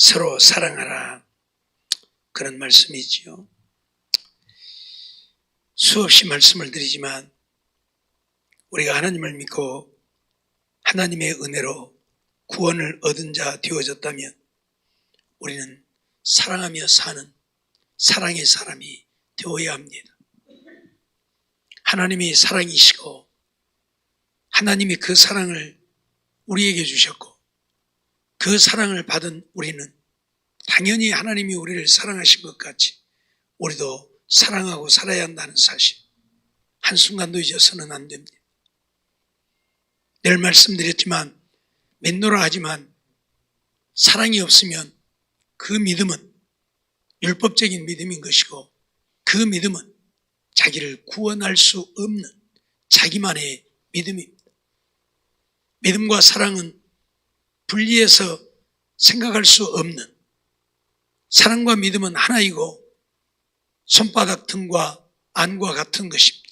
서로 사랑하라, 그런 말씀이지요. 수없이 말씀을 드리지만 우리가 하나님을 믿고 하나님의 은혜로 구원을 얻은 자 되어졌다면 우리는 사랑하며 사는 사랑의 사람이 되어야 합니다. 하나님이 사랑이시고 하나님이 그 사랑을 우리에게 주셨고 그 사랑을 받은 우리는 당연히 하나님이 우리를 사랑하신 것 같이 우리도 사랑하고 살아야 한다는 사실, 한순간도 잊어서는 안 됩니다. 늘 말씀드렸지만 믿노라 하지만 사랑이 없으면 그 믿음은 율법적인 믿음인 것이고 그 믿음은 자기를 구원할 수 없는 자기만의 믿음입니다. 믿음과 사랑은 분리해서 생각할 수 없는, 사랑과 믿음은 하나이고 손바닥 틈과 안과 같은 것입니다.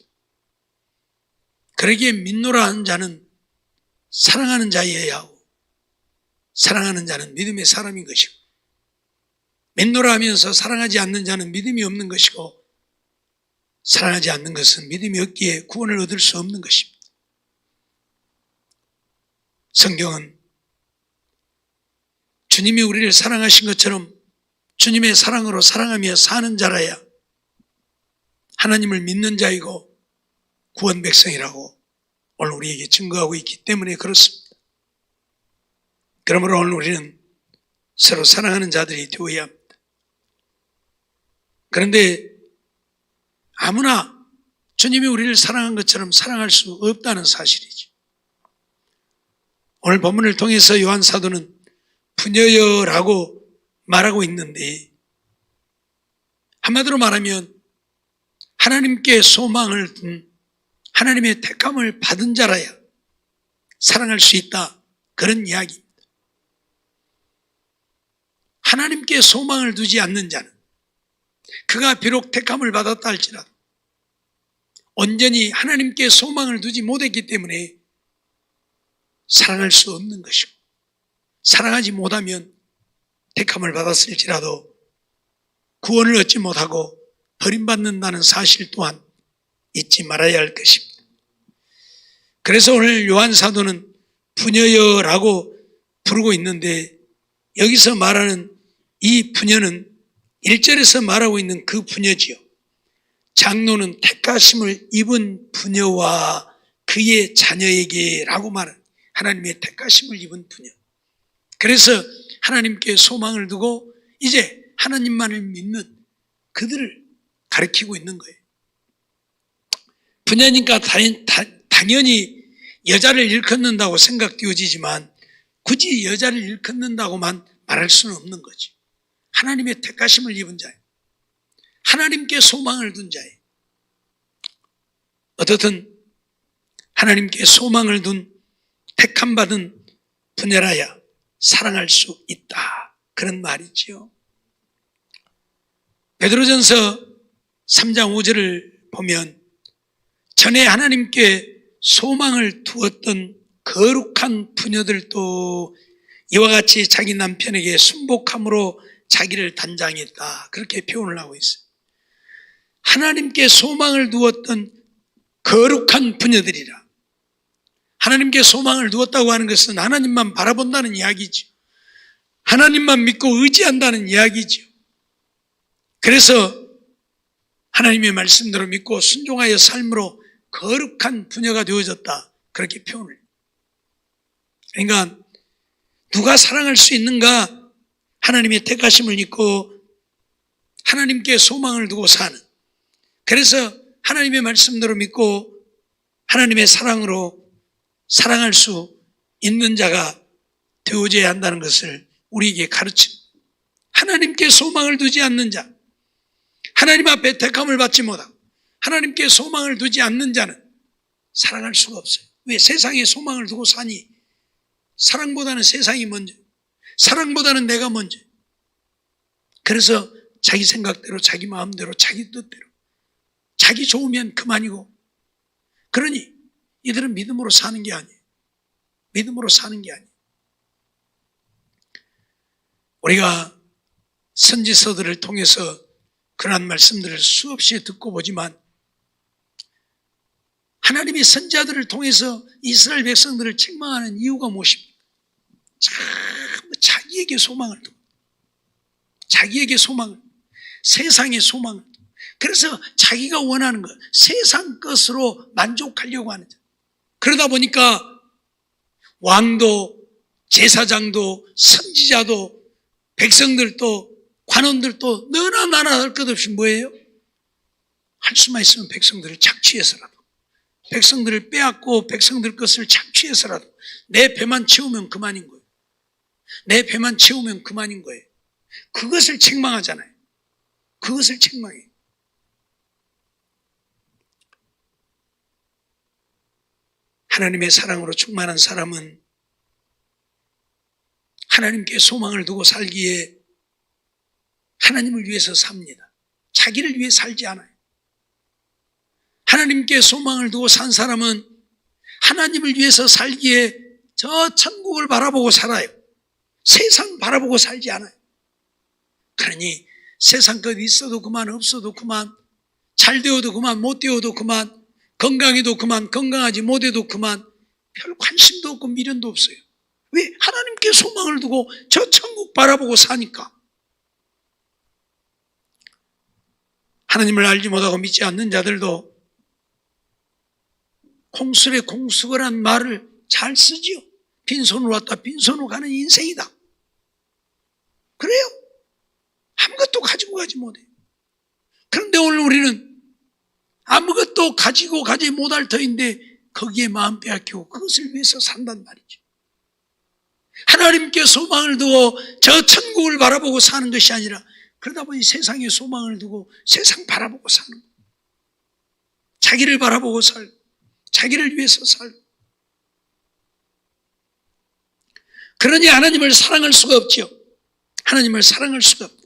그러기에 믿노라 하는 자는 사랑하는 자여야 하고 사랑하는 자는 믿음의 사람인 것이고 믿노라 하면서 사랑하지 않는 자는 믿음이 없는 것이고 사랑하지 않는 것은 믿음이 없기에 구원을 얻을 수 없는 것입니다. 성경은 주님이 우리를 사랑하신 것처럼 주님의 사랑으로 사랑하며 사는 자라야 하나님을 믿는 자이고 구원 백성이라고 오늘 우리에게 증거하고 있기 때문에 그렇습니다. 그러므로 오늘 우리는 서로 사랑하는 자들이 되어야 합니다. 그런데 아무나 주님이 우리를 사랑한 것처럼 사랑할 수 없다는 사실이죠. 오늘 본문을 통해서 요한 사도는 부녀여라고 말하고 있는데 한마디로 말하면 하나님께 소망을 둔 하나님의 택함을 받은 자라야 사랑할 수 있다, 그런 이야기입니다. 하나님께 소망을 두지 않는 자는 그가 비록 택함을 받았다 할지라도 온전히 하나님께 소망을 두지 못했기 때문에 사랑할 수 없는 것이고 사랑하지 못하면 택함을 받았을지라도 구원을 얻지 못하고 버림받는다는 사실 또한 잊지 말아야 할 것입니다. 그래서 오늘 요한 사도는 부녀여라고 부르고 있는데 여기서 말하는 이 부녀는 1절에서 말하고 있는 그 부녀지요. 장로는 택하심을 입은 부녀와 그의 자녀에게 라고 말하는 하나님의 택하심을 입은 부녀. 그래서 하나님께 소망을 두고 이제 하나님만을 믿는 그들을 가리키고 있는 거예요. 부녀니까 당연히 여자를 일컫는다고 생각되어지지만 굳이 여자를 일컫는다고만 말할 수는 없는 거지. 하나님의 택하심을 입은 자예요. 하나님께 소망을 둔 자예요. 어떻든 하나님께 소망을 둔 택함받은 부녀라야 사랑할 수 있다, 그런 말이지요. 베드로전서 3장 5절을 보면 전에 하나님께 소망을 두었던 거룩한 부녀들도 이와 같이 자기 남편에게 순복함으로 자기를 단장했다, 그렇게 표현을 하고 있어요. 하나님께 소망을 두었던 거룩한 부녀들이라. 하나님께 소망을 두었다고 하는 것은 하나님만 바라본다는 이야기죠. 하나님만 믿고 의지한다는 이야기죠. 그래서 하나님의 말씀대로 믿고 순종하여 삶으로 거룩한 부녀가 되어졌다, 그렇게 표현을 해요. 그러니까 누가 사랑할 수 있는가? 하나님의 택하심을 입고 하나님께 소망을 두고 사는, 그래서 하나님의 말씀대로 믿고 하나님의 사랑으로 사랑할 수 있는 자가 되어져야 한다는 것을 우리에게 가르칩니다. 하나님께 소망을 두지 않는 자, 하나님 앞에 택함을 받지 못하고 하나님께 소망을 두지 않는 자는 사랑할 수가 없어요. 왜? 세상에 소망을 두고 사니? 사랑보다는 세상이 먼저, 사랑보다는 내가 먼저. 그래서 자기 생각대로, 자기 마음대로, 자기 뜻대로, 자기 좋으면 그만이고, 그러니 이들은 믿음으로 사는 게 아니에요. 믿음으로 사는 게 아니에요. 우리가 선지서들을 통해서 그러한 말씀들을 수없이 듣고 보지만 하나님의 선지자들을 통해서 이스라엘 백성들을 책망하는 이유가 무엇입니까? 자기에게 소망을 두고, 자기에게 소망을, 세상의 소망을, 그래서 자기가 원하는 것, 세상 것으로 만족하려고 하는 자. 그러다 보니까 왕도, 제사장도, 선지자도, 백성들도, 관원들도 너나 나나 할 것 없이 뭐예요? 할 수만 있으면 백성들을 착취해서라도, 백성들을 빼앗고 백성들 것을 착취해서라도 내 배만 채우면 그만인 거예요. 내 배만 채우면 그만인 거예요. 그것을 책망하잖아요. 그것을 책망해요. 하나님의 사랑으로 충만한 사람은 하나님께 소망을 두고 살기에 하나님을 위해서 삽니다. 자기를 위해 살지 않아요. 하나님께 소망을 두고 산 사람은 하나님을 위해서 살기에 저 천국을 바라보고 살아요. 세상 바라보고 살지 않아요. 그러니 세상 것 있어도 그만, 없어도 그만, 잘 되어도 그만, 못 되어도 그만, 건강해도 그만, 건강하지 못해도 그만, 별 관심도 없고 미련도 없어요. 왜? 하나님께 소망을 두고 저 천국 바라보고 사니까. 하나님을 알지 못하고 믿지 않는 자들도 공술에 공수거란 말을 잘 쓰지요. 빈손으로 왔다 빈손으로 가는 인생이다. 그래요. 아무것도 가지고 가지 못해. 그런데 오늘 우리는 아무것도 가지고 가지 못할 터인데 거기에 마음 빼앗기고 그것을 위해서 산단 말이죠. 하나님께 소망을 두고 저 천국을 바라보고 사는 것이 아니라 그러다 보니 세상에 소망을 두고 세상 바라보고 사는 거예요. 자기를 바라보고 살고 자기를 위해서 살고. 그러니 하나님을 사랑할 수가 없죠. 하나님을 사랑할 수가 없다.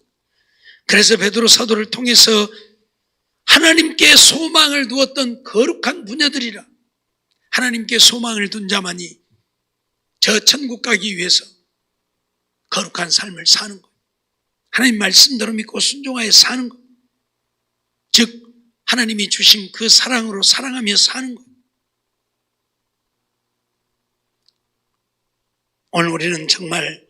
그래서 베드로 사도를 통해서 하나님께 소망을 두었던 거룩한 부녀들이라, 하나님께 소망을 둔 자만이 저 천국 가기 위해서 거룩한 삶을 사는 것, 하나님 말씀대로 믿고 순종하여 사는 것, 즉 하나님이 주신 그 사랑으로 사랑하며 사는 것. 오늘 우리는 정말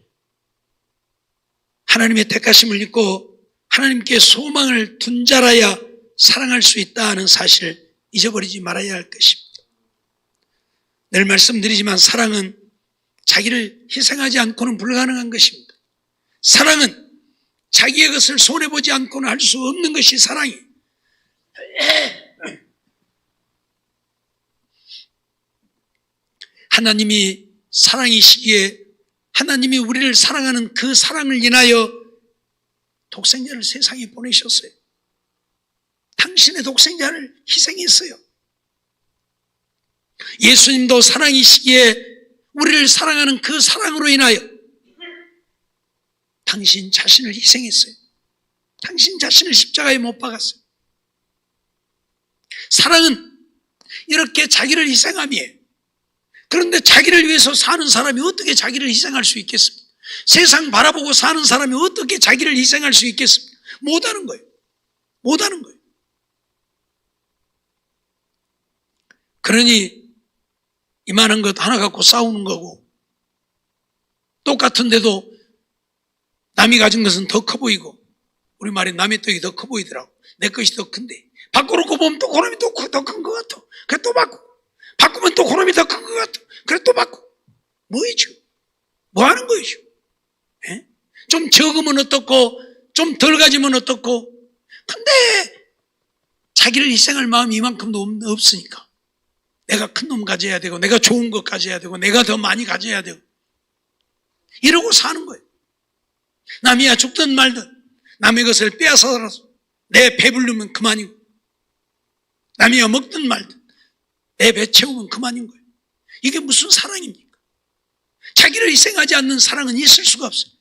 하나님의 택하심을 믿고 하나님께 소망을 둔 자라야 사랑할 수 있다는 사실을 잊어버리지 말아야 할 것입니다. 늘 말씀드리지만 사랑은 자기를 희생하지 않고는 불가능한 것입니다. 사랑은 자기의 것을 손해보지 않고는 할 수 없는 것이 사랑이에요. 하나님이 사랑이시기에 하나님이 우리를 사랑하는 그 사랑을 인하여 독생자를 세상에 보내셨어요. 당신의 독생자를 희생했어요. 예수님도 사랑이시기에 우리를 사랑하는 그 사랑으로 인하여 당신 자신을 희생했어요. 당신 자신을 십자가에 못 박았어요. 사랑은 이렇게 자기를 희생함이에요. 그런데 자기를 위해서 사는 사람이 어떻게 자기를 희생할 수 있겠습니까? 세상 바라보고 사는 사람이 어떻게 자기를 희생할 수 있겠습니까? 못하는 거예요. 못하는 거예요. 그러니 이만한 것 하나 갖고 싸우는 거고, 똑같은데도 남이 가진 것은 더 커 보이고, 우리 말에 남의 떡이 더 커 보이더라고. 내 것이 더 큰데 바꿔놓고 보면 또 그놈이 더 큰 것 같아. 그래 또 바꾸면 또 그놈이 더 큰 것 같아. 그래 또 바꾸고. 뭐이죠? 뭐 하는 거이죠? 예? 좀 적으면 어떻고 좀 덜 가지면 어떻고. 근데 자기를 희생할 마음이 이만큼도 없으니까 내가 큰 놈 가져야 되고 내가 좋은 것 가져야 되고 내가 더 많이 가져야 되고 이러고 사는 거예요. 남이야 죽든 말든 남의 것을 빼앗아서 내 배부르면 그만이고, 남이야 먹든 말든 내 배 채우면 그만인 거예요. 이게 무슨 사랑입니까? 자기를 희생하지 않는 사랑은 있을 수가 없어요.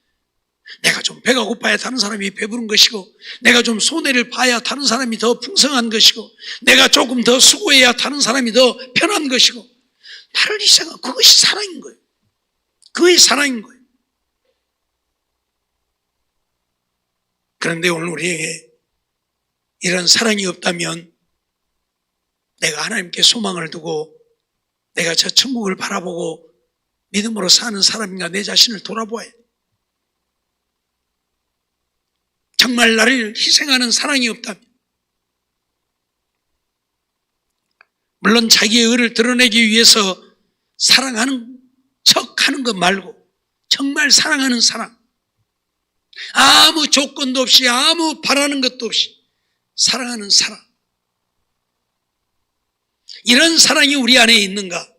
내가 좀 배가 고파야 다른 사람이 배부른 것이고, 내가 좀 손해를 봐야 다른 사람이 더 풍성한 것이고, 내가 조금 더 수고해야 다른 사람이 더 편한 것이고, 나를 희생하고, 그것이 사랑인 거예요. 그것이 사랑인 거예요. 그런데 오늘 우리에게 이런 사랑이 없다면 내가 하나님께 소망을 두고 내가 저 천국을 바라보고 믿음으로 사는 사람인가 내 자신을 돌아보아야 해. 정말 나를 희생하는 사랑이 없다면, 물론 자기의 의를 드러내기 위해서 사랑하는 척하는 것 말고 정말 사랑하는 사랑, 아무 조건도 없이 아무 바라는 것도 없이 사랑하는 사랑, 이런 사랑이 우리 안에 있는가?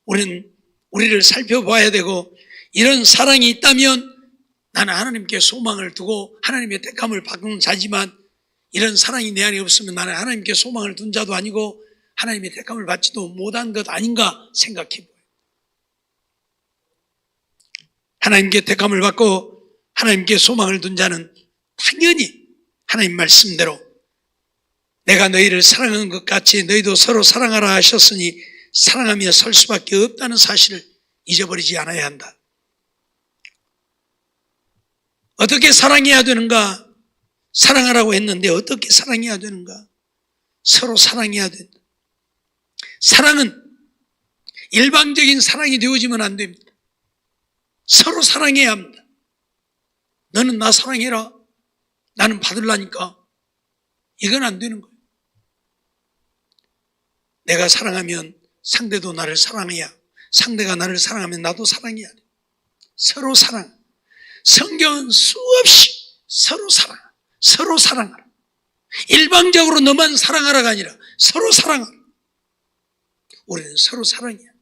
우리는 우리를 살펴봐야 되고, 이런 사랑이 있다면 나는 하나님께 소망을 두고 하나님의 택함을 받는 자지만, 이런 사랑이 내 안에 없으면 나는 하나님께 소망을 둔 자도 아니고 하나님의 택함을 받지도 못한 것 아닌가 생각해 보여요. 하나님께 택함을 받고 하나님께 소망을 둔 자는 당연히 하나님 말씀대로 내가 너희를 사랑한 것 같이 너희도 서로 사랑하라 하셨으니 사랑하며 설 수밖에 없다는 사실을 잊어버리지 않아야 한다. 어떻게 사랑해야 되는가? 사랑하라고 했는데 어떻게 사랑해야 되는가? 서로 사랑해야 된다. 사랑은 일방적인 사랑이 되어지면 안 됩니다. 서로 사랑해야 합니다. 너는 나 사랑해라, 나는 받으려니까, 이건 안 되는 거예요. 내가 사랑하면 상대도 나를 사랑해야, 상대가 나를 사랑하면 나도 사랑해야 돼. 서로 사랑. 성경은 수없이 서로 사랑, 서로 사랑하라. 일방적으로 너만 사랑하라가 아니라 서로 사랑하라. 우리는 서로 사랑해야 돼.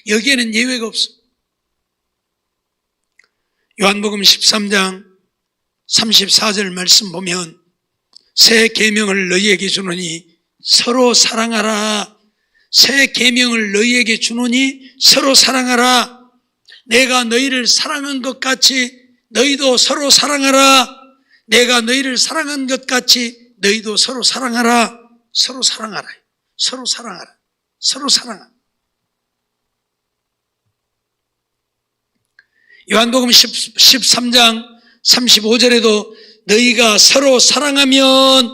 여기에는 예외가 없어. 요한복음 13장 34절 말씀 보면 새 계명을 너희에게 주노니 서로 사랑하라. 새 계명을 너희에게 주노니 서로 사랑하라. 내가 너희를 사랑한 것 같이 너희도 서로 사랑하라. 내가 너희를 사랑한 것 같이 너희도 서로 사랑하라. 서로 사랑하라. 서로 사랑하라. 서로 사랑하라. 요한복음 13장 35절에도 너희가 서로 사랑하면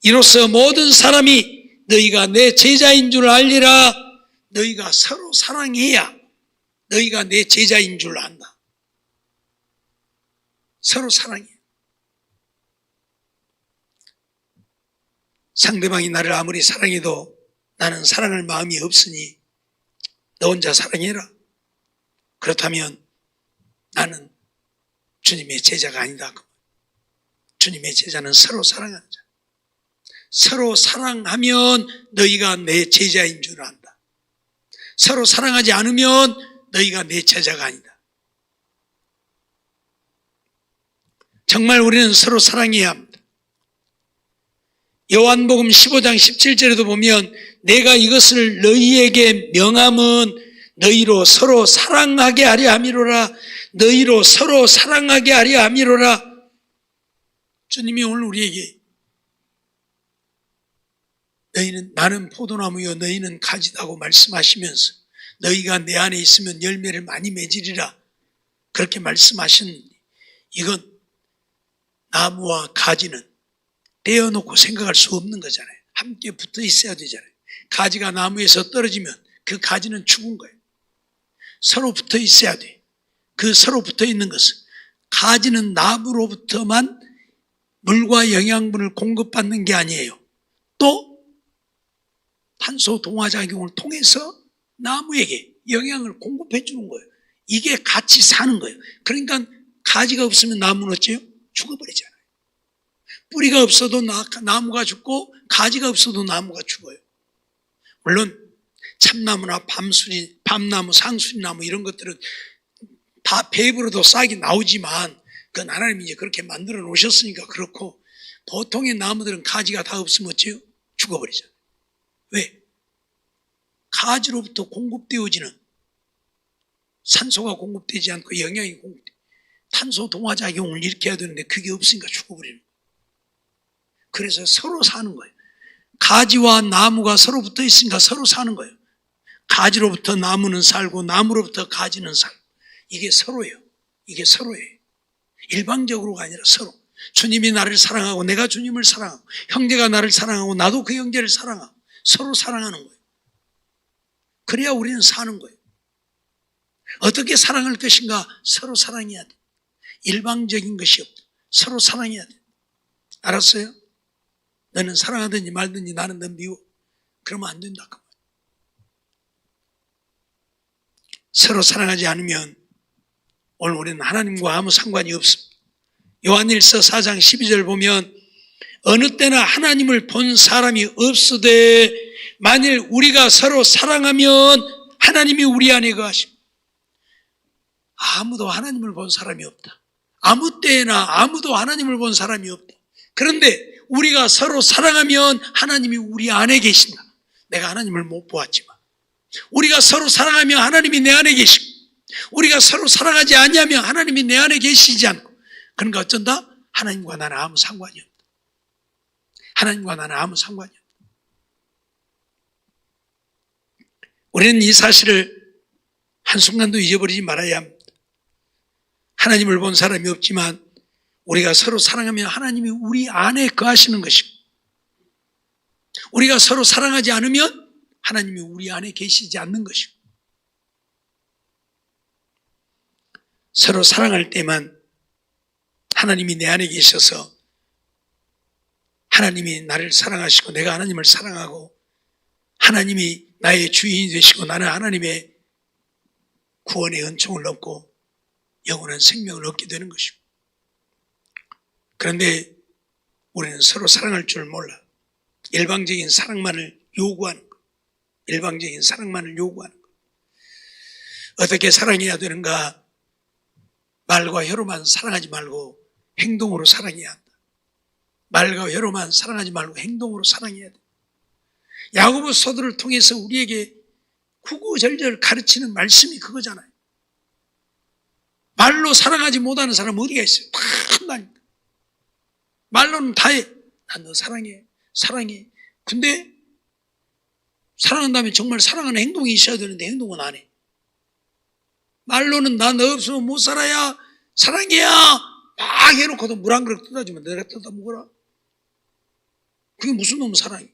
이로써 모든 사람이 너희가 내 제자인 줄 알리라. 너희가 서로 사랑해야 너희가 내 제자인 줄 안다. 서로 사랑해. 상대방이 나를 아무리 사랑해도 나는 사랑할 마음이 없으니 너 혼자 사랑해라. 그렇다면 나는 주님의 제자가 아니다. 주님의 제자는 서로 사랑하는 자. 서로 사랑하면 너희가 내 제자인 줄 안다. 서로 사랑하지 않으면 너희가 내 제자가 아니다. 정말 우리는 서로 사랑해야 합니다. 요한복음 15장 17절에도 보면 내가 이것을 너희에게 명함은 너희로 서로 사랑하게 하려 함이로라. 너희로 서로 사랑하게 하려 함이로라. 주님이 오늘 우리에게 너희는 나는 포도나무요 너희는 가지다고 말씀하시면서 너희가 내 안에 있으면 열매를 많이 맺으리라 그렇게 말씀하셨는데, 이건 나무와 가지는 떼어놓고 생각할 수 없는 거잖아요. 함께 붙어 있어야 되잖아요. 가지가 나무에서 떨어지면 그 가지는 죽은 거예요. 서로 붙어 있어야 돼. 그 서로 붙어 있는 것은 가지는 나무로부터만 물과 영양분을 공급받는 게 아니에요. 또 탄소 동화작용을 통해서 나무에게 영양을 공급해 주는 거예요. 이게 같이 사는 거예요. 그러니까 가지가 없으면 나무는 어째요? 죽어버리잖아요. 뿌리가 없어도 나무가 죽고 가지가 없어도 나무가 죽어요. 물론 참나무나 밤나무, 상수리나무 이런 것들은 다 배부로도 싹이 나오지만 그건 하나님이 이제 그렇게 만들어 놓으셨으니까 그렇고, 보통의 나무들은 가지가 다 없으면 어째요? 죽어버리잖아요. 왜? 가지로부터 공급되어지는 산소가 공급되지 않고 영양이 공급돼 탄소 동화작용을 일으켜야 되는데 그게 없으니까 죽어버리는 거예요. 그래서 서로 사는 거예요. 가지와 나무가 서로 붙어 있으니까 서로 사는 거예요. 가지로부터 나무는 살고 나무로부터 가지는 살고, 이게 서로예요. 이게 서로예요. 일방적으로가 아니라 서로. 주님이 나를 사랑하고 내가 주님을 사랑하고 형제가 나를 사랑하고 나도 그 형제를 사랑하고 서로 사랑하는 거예요. 그래야 우리는 사는 거예요. 어떻게 사랑할 것인가? 서로 사랑해야 돼. 일방적인 것이 없다. 서로 사랑해야 돼. 알았어요? 너는 사랑하든지 말든지 나는 너 미워. 그러면 안 된다. 서로 사랑하지 않으면 오늘 우리는 하나님과 아무 상관이 없습니다. 요한일서 4장 12절 보면 어느 때나 하나님을 본 사람이 없으되 만일 우리가 서로 사랑하면 하나님이 우리 안에 거하십니다. 아무도 하나님을 본 사람이 없다. 아무 때나 아무도 하나님을 본 사람이 없다. 그런데 우리가 서로 사랑하면 하나님이 우리 안에 계신다. 내가 하나님을 못 보았지만 우리가 서로 사랑하면 하나님이 내 안에 계시고 우리가 서로 사랑하지 않으면 하나님이 내 안에 계시지 않고 그러니까 어쩐다? 하나님과 나는 아무 상관이 없다. 하나님과 나는 아무 상관이 없다. 우리는 이 사실을 한순간도 잊어버리지 말아야 합니다. 하나님을 본 사람이 없지만 우리가 서로 사랑하면 하나님이 우리 안에 거하시는 것이고 우리가 서로 사랑하지 않으면 하나님이 우리 안에 계시지 않는 것이고 서로 사랑할 때만 하나님이 내 안에 계셔서 하나님이 나를 사랑하시고 내가 하나님을 사랑하고 하나님이 나의 주인이 되시고 나는 하나님의 구원의 은총을 얻고 영원한 생명을 얻게 되는 것이고 그런데 우리는 서로 사랑할 줄 몰라. 일방적인 사랑만을 요구하는 것. 일방적인 사랑만을 요구하는 것. 어떻게 사랑해야 되는가? 말과 혀로만 사랑하지 말고 행동으로 사랑해야 한다. 말과 혀로만 사랑하지 말고 행동으로 사랑해야 돼. 야고보 서두를 통해서 우리에게 구구절절 가르치는 말씀이 그거잖아요. 말로 사랑하지 못하는 사람 어디가 있어요? 다 한다니까. 말로는 다 해. 난 너 사랑해. 사랑해. 근데 사랑한다면 정말 사랑하는 행동이 있어야 되는데 행동은 안 해. 말로는 나 너 없으면 못 살아야 사랑해야 막 해놓고도 물 한 그릇 뜯어주면 내가 뜯어 먹어라. 그게 무슨 놈의 사랑이야.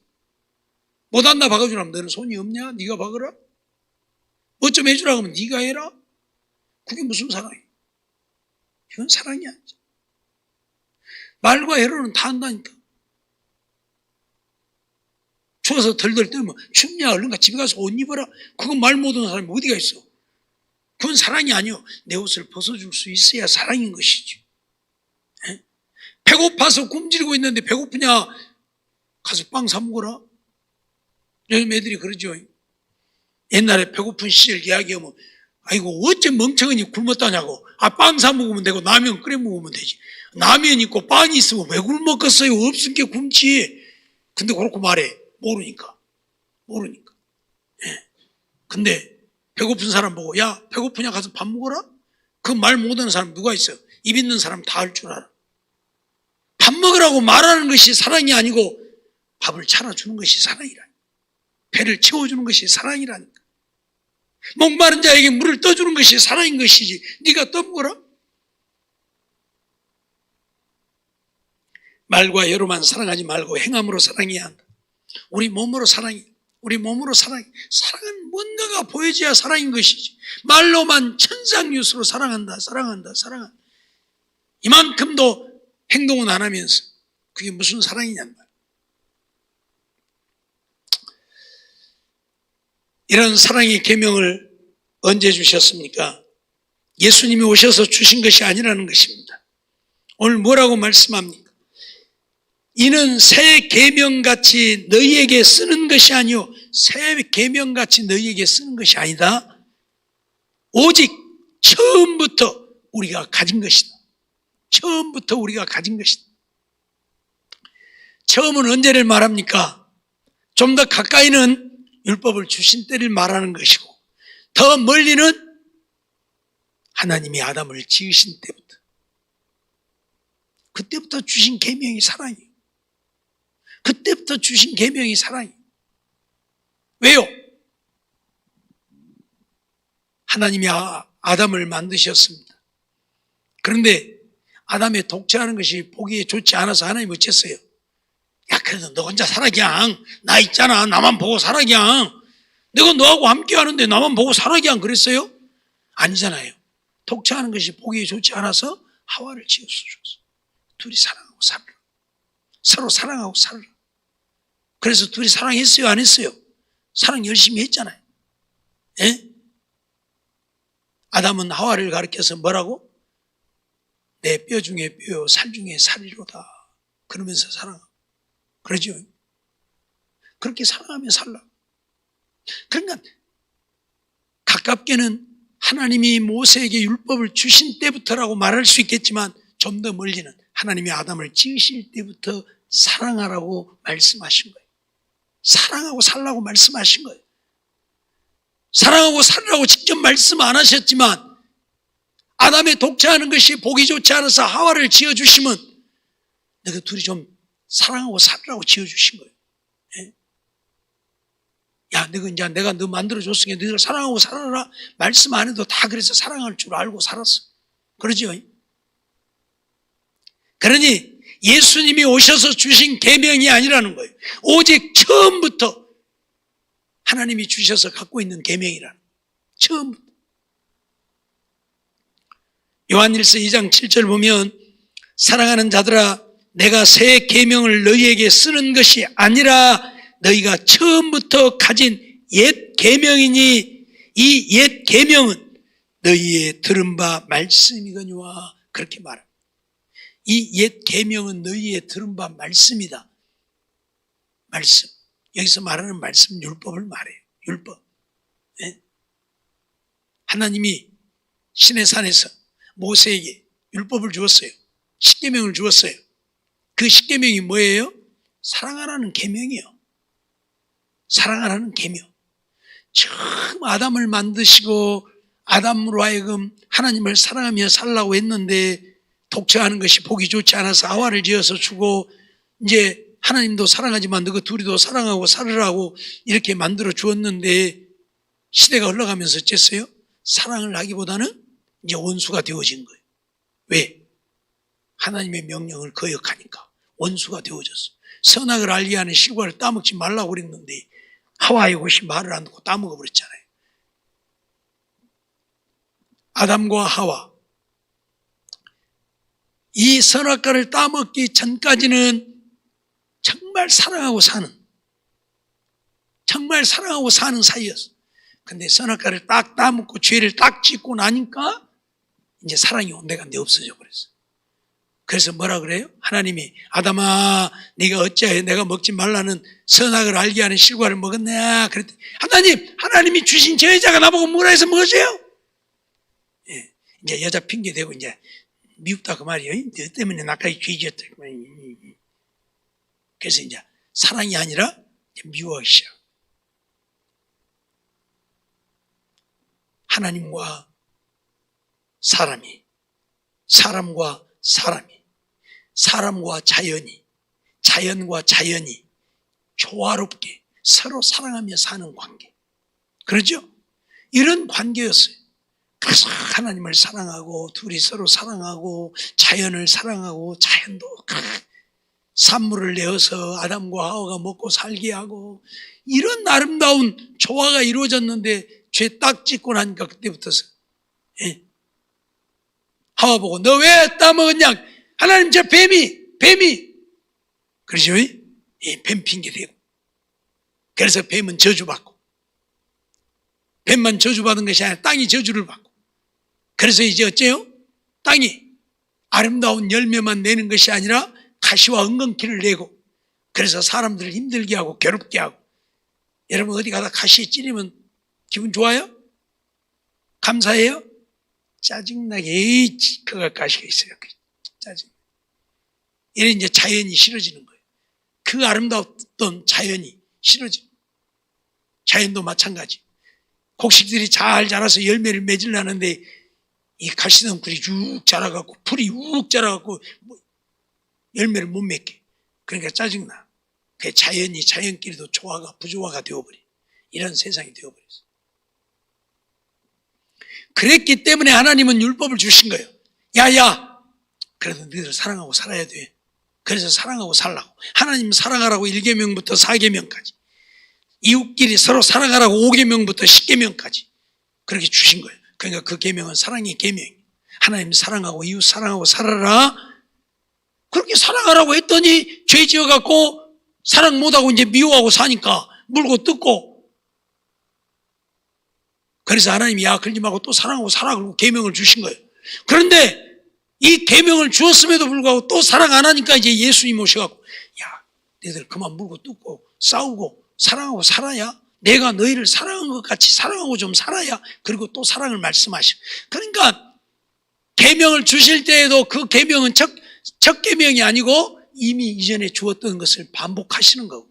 못한다 박아주라면 너는 손이 없냐? 네가 박으라. 뭐 좀 해주라고 하면 네가 해라. 그게 무슨 사랑이야. 이건 사랑이 아니죠. 말과 해로는 다 한다니까. 추워서 덜덜 떨면 춥냐 얼른 가 집에 가서 옷 입어라. 그건 말 못하는 사람이 어디가 있어. 그건 사랑이 아니요. 내 옷을 벗어줄 수 있어야 사랑인 것이지. 에? 배고파서 굶주리고 있는데 배고프냐? 가서 빵 사 먹어라. 요즘 애들이 그러죠. 옛날에 배고픈 시절 이야기하면 아이고 어째 멍청하니 굶었다냐고. 빵 사 먹으면 되고 라면 끓여 먹으면 되지. 라면 있고 빵이 있으면 왜 굶었겠어요? 없으니까 굶지. 근데 그렇게 말해. 모르니까. 예. 근데 배고픈 사람 보고 야 배고프냐 가서 밥 먹어라? 그 말 못하는 사람 누가 있어? 입 있는 사람 다 할 줄 알아. 밥 먹으라고 말하는 것이 사랑이 아니고 밥을 차려주는 것이 사랑이라니까. 배를 채워주는 것이 사랑이라니까. 목마른 자에게 물을 떠주는 것이 사랑인 것이지 네가 떠먹어라? 말과 혀로만 사랑하지 말고 행함으로 사랑해야 한다. 우리 몸으로 사랑해. 사랑은 뭔가가 보여져야 사랑인 것이지. 말로만 천상유수로 사랑한다. 이만큼도 행동은 안 하면서 그게 무슨 사랑이냔 말이야. 이런 사랑의 계명을 언제 주셨습니까? 예수님이 오셔서 주신 것이 아니라는 것입니다. 오늘 뭐라고 말씀합니까? 이는 새 계명같이 너희에게 쓰는 것이 아니요 새 계명같이 너희에게 쓰는 것이 아니다. 오직 처음부터 우리가 가진 것이다. 처음부터 우리가 가진 것이다. 처음은 언제를 말합니까? 좀 더 가까이는 율법을 주신 때를 말하는 것이고 더 멀리는 하나님이 아담을 지으신 때부터 그때부터 주신 계명이 사랑이에요. 그때부터 주신 계명이 사랑이에요. 왜요? 하나님이 아담을 만드셨습니다. 그런데 아담의 독재하는 것이 보기에 좋지 않아서 하나님 어쨌어요? 야, 그래도 너 혼자 살아 그냥. 나 있잖아. 나만 보고 살아 그냥. 내가 너하고 함께 하는데 나만 보고 살아 그냥 그랬어요? 아니잖아요. 독재하는 것이 보기에 좋지 않아서 하와를 지어서 줬어. 둘이 사랑하고 살라. 서로 사랑하고 살라. 그래서 둘이 사랑했어요? 안 했어요? 사랑 열심히 했잖아요. 예? 아담은 하와를 가리켜서 뭐라고? 내 뼈 중에 뼈요 살 중에 살이로다. 그러면서 사랑하고. 그러죠? 그렇게 사랑하며 살라. 그러니까 가깝게는 하나님이 모세에게 율법을 주신 때부터라고 말할 수 있겠지만 좀 더 멀리는 하나님이 아담을 지으실 때부터 사랑하라고 말씀하신 거예요. 사랑하고 살라고 말씀하신 거예요. 사랑하고 살라고 직접 말씀 안 하셨지만 아담의 독재하는 것이 보기 좋지 않아서 하와를 지어주시면 너희 둘이 좀 사랑하고 살라고 지어주신 거예요. 예? 야, 너가 이제 내가 너 만들어줬으니까 너희들 사랑하고 살아라 말씀 안 해도 다 그래서 사랑할 줄 알고 살았어. 그러죠? 그러니 예수님이 오셔서 주신 계명이 아니라는 거예요. 오직 처음부터 하나님이 주셔서 갖고 있는 계명이라는 거예요. 처음부터. 요한일서 2장 7절 보면 사랑하는 자들아 내가 새 계명을 너희에게 쓰는 것이 아니라 너희가 처음부터 가진 옛 계명이니 이 옛 계명은 너희의 들은 바 말씀이거니와 그렇게 말합니다. 이 옛 계명은 너희의 들은 바 말씀이다. 말씀. 여기서 말하는 말씀 율법을 말해요. 율법. 네? 하나님이 신의 산에서 모세에게 율법을 주었어요. 십계명을 주었어요. 그 십계명이 뭐예요? 사랑하라는 계명이요. 사랑하라는 계명. 처음 아담을 만드시고 아담으로 하여금 하나님을 사랑하며 살라고 했는데 독재하는 것이 보기 좋지 않아서 하와를 지어서 주고 이제 하나님도 사랑하지만 너희 둘이도 사랑하고 살으라고 이렇게 만들어 주었는데 시대가 흘러가면서 어쨌어요? 사랑을 하기보다는 이제 원수가 되어진 거예요. 왜? 하나님의 명령을 거역하니까 원수가 되어졌어. 선악을 알게 하는 실과를 따먹지 말라고 그랬는데 하와의 것이 말을 안 듣고 따먹어 버렸잖아요. 아담과 하와 이 선악과를 따먹기 전까지는 정말 사랑하고 사는 사이였어. 근데 선악과를 딱 따먹고 죄를 딱 짓고 나니까 이제 사랑이 온데간데 없어져 버렸어. 그래서 뭐라 그래요? 하나님이 아담아 네가 어찌하여 내가 먹지 말라는 선악을 알게 하는 실과를 먹었냐 그랬더니 하나님이 주신 저 여자가 나보고 뭐라 해서 먹었어요? 예, 이제 여자 핑계 대고 이제 미흡다 그 말이에요. 너 때문에 나까지 죄 지었다 그 말이에요. 그래서 이제 사랑이 아니라 미워하기 시작. 하나님과 사람이, 사람과 사람이, 사람과 자연이, 자연과 자연이 조화롭게 서로 사랑하며 사는 관계. 그러죠? 이런 관계였어요. 그래서 하나님을 사랑하고 둘이 서로 사랑하고 자연을 사랑하고 자연도 산물을 내어서 아담과 하와가 먹고 살게 하고 이런 아름다운 조화가 이루어졌는데 죄 딱 짓고 나니까 그때부터서 예. 하와 보고 너 왜 따먹었냐? 하나님 저 뱀이 그러죠? 예, 뱀 핑계 대고 그래서 뱀은 저주받고 뱀만 저주받은 것이 아니라 땅이 저주를 받고 그래서 이제 어째요? 땅이 아름다운 열매만 내는 것이 아니라 가시와 엉겅퀴를 내고 그래서 사람들을 힘들게 하고 괴롭게 하고 여러분 어디 가다 가시에 찔리면 기분 좋아요? 감사해요? 짜증나게 에이 그가 가시가 있어요. 짜증. 이래 이제 자연이 싫어지는 거예요. 그 아름다웠던 자연이 싫어지는 거예요. 자연도 마찬가지. 곡식들이 잘 자라서 열매를 맺으려는데 이 가시덩굴이 쭉 자라갖고 풀이 욱 자라갖고 열매를 못 맺게. 그러니까 짜증나. 그 자연이 자연끼리도 조화가 부조화가 되어버려. 이런 세상이 되어버렸어. 그랬기 때문에 하나님은 율법을 주신 거예요. 야야 그래도 너희들 사랑하고 살아야 돼. 그래서 사랑하고 살라고. 하나님 사랑하라고 1계명부터 4계명까지, 이웃끼리 서로 사랑하라고 5계명부터 10계명까지 그렇게 주신 거예요. 그러니까 그 계명은 사랑의 계명이에요. 하나님 사랑하고 이웃 사랑하고 살아라. 그렇게 사랑하라고 했더니 죄 지어갖고 사랑 못하고 이제 미워하고 사니까 물고 뜯고, 그래서 하나님이 야 그러지 말고 또 사랑하고 살아 그러고 계명을 주신 거예요. 그런데 이 계명을 주었음에도 불구하고 또 사랑 안 하니까 이제 예수님 오셔갖고 야 너희들 그만 물고 뜯고 싸우고 사랑하고 살아야 내가 너희를 사랑한 것 같이 사랑하고 좀 살아야, 그리고 또 사랑을 말씀하시고. 그러니까 계명을 주실 때에도 그 계명은 첫 계명이 아니고 이미 이전에 주었던 것을 반복하시는 거고,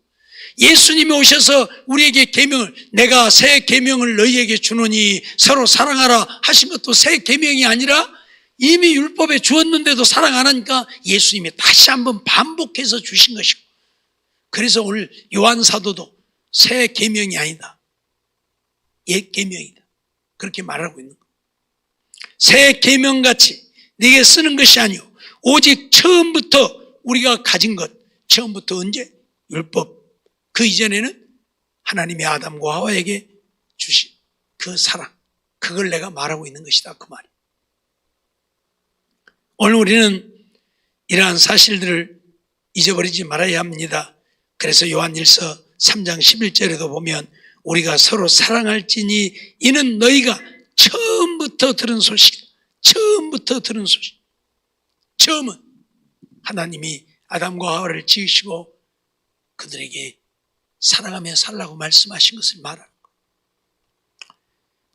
예수님이 오셔서 우리에게 계명을, 내가 새 계명을 너희에게 주노니 서로 사랑하라 하신 것도 새 계명이 아니라 이미 율법에 주었는데도 사랑 안 하니까 예수님이 다시 한번 반복해서 주신 것이고, 그래서 오늘 요한 사도도 새 계명이 아니다, 옛 계명이다, 그렇게 말하고 있는 거예요. 새 계명같이 네게 쓰는 것이 아니오 오직 처음부터 우리가 가진 것, 처음부터 언제? 율법. 그 이전에는 하나님이 아담과 하와에게 주신 그 사랑, 그걸 내가 말하고 있는 것이다, 그 말이에요. 오늘 우리는 이러한 사실들을 잊어버리지 말아야 합니다. 그래서 요한일서 3장 11절에도 보면 우리가 서로 사랑할지니 이는 너희가 처음부터 들은 소식, 처음부터 들은 소식. 처음은 하나님이 아담과 하와를 지으시고 그들에게 사랑하며 살라고 말씀하신 것을 말하는 거예요.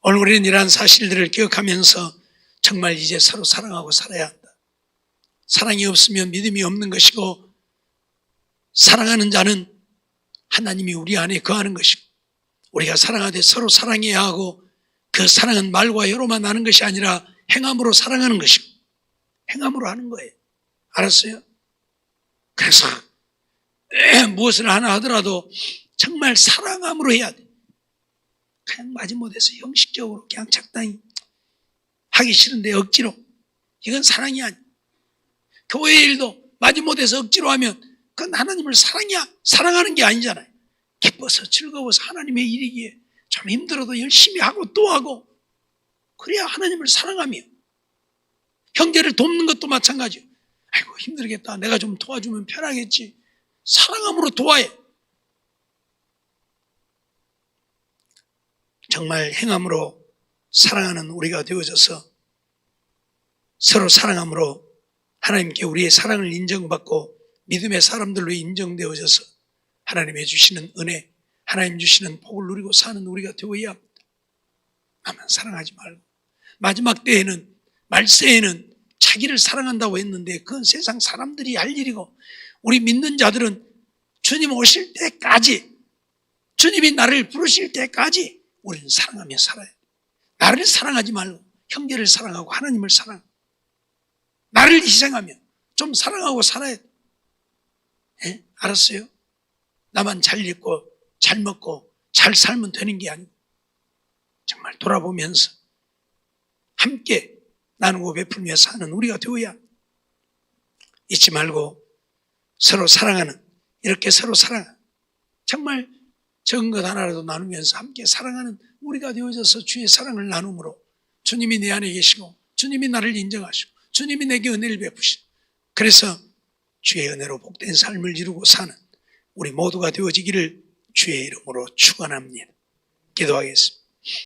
오늘 우리는 이러한 사실들을 기억하면서 정말 이제 서로 사랑하고 살아야 한다. 사랑이 없으면 믿음이 없는 것이고, 사랑하는 자는 하나님이 우리 안에 거하는 것이고, 우리가 사랑하되 서로 사랑해야 하고, 그 사랑은 말과 혀로만 하는 것이 아니라 행함으로 사랑하는 것이고, 행함으로 하는 거예요. 알았어요? 그래서 무엇을 하나 하더라도 정말 사랑함으로 해야 돼. 그냥 마지못해서 형식적으로 그냥 적당히 하기 싫은데 억지로, 이건 사랑이 아니야. 교회 일도 마지못해서 억지로 하면 그건 하나님을 사랑하는 게 아니잖아요. 기뻐서 즐거워서 하나님의 일이기에 좀 힘들어도 열심히 하고 또 하고, 그래야 하나님을 사랑하며. 형제를 돕는 것도 마찬가지예요. 아이고 힘들겠다, 내가 좀 도와주면 편하겠지. 사랑함으로 도와해. 정말 행함으로 사랑하는 우리가 되어져서 서로 사랑함으로 하나님께 우리의 사랑을 인정받고 믿음의 사람들로 인정되어져서 하나님의 주시는 은혜, 하나님 주시는 복을 누리고 사는 우리가 되어야 합니다. 나만 사랑하지 말고, 마지막 때에는, 말세에는 자기를 사랑한다고 했는데 그건 세상 사람들이 할 일이고, 우리 믿는 자들은 주님 오실 때까지, 주님이 나를 부르실 때까지 우리는 사랑하며 살아야 돼. 나를 사랑하지 말고 형제를 사랑하고 하나님을 사랑하고 나를 희생하며 좀 사랑하고 살아야 돼. 예? 알았어요? 나만 잘 입고 잘 먹고 잘 살면 되는 게 아니고, 정말 돌아보면서 함께 나누고 베풀며 사는 우리가 되어야, 잊지 말고 서로 사랑하는, 이렇게 서로 사랑하는, 정말 적은 것 하나라도 나누면서 함께 사랑하는 우리가 되어져서 주의 사랑을 나눔으로 주님이 내 안에 계시고 주님이 나를 인정하시고 주님이 내게 은혜를 베푸시고, 그래서 주의 은혜로 복된 삶을 이루고 사는 우리 모두가 되어지기를 주의 이름으로 축원합니다. 기도하겠습니다.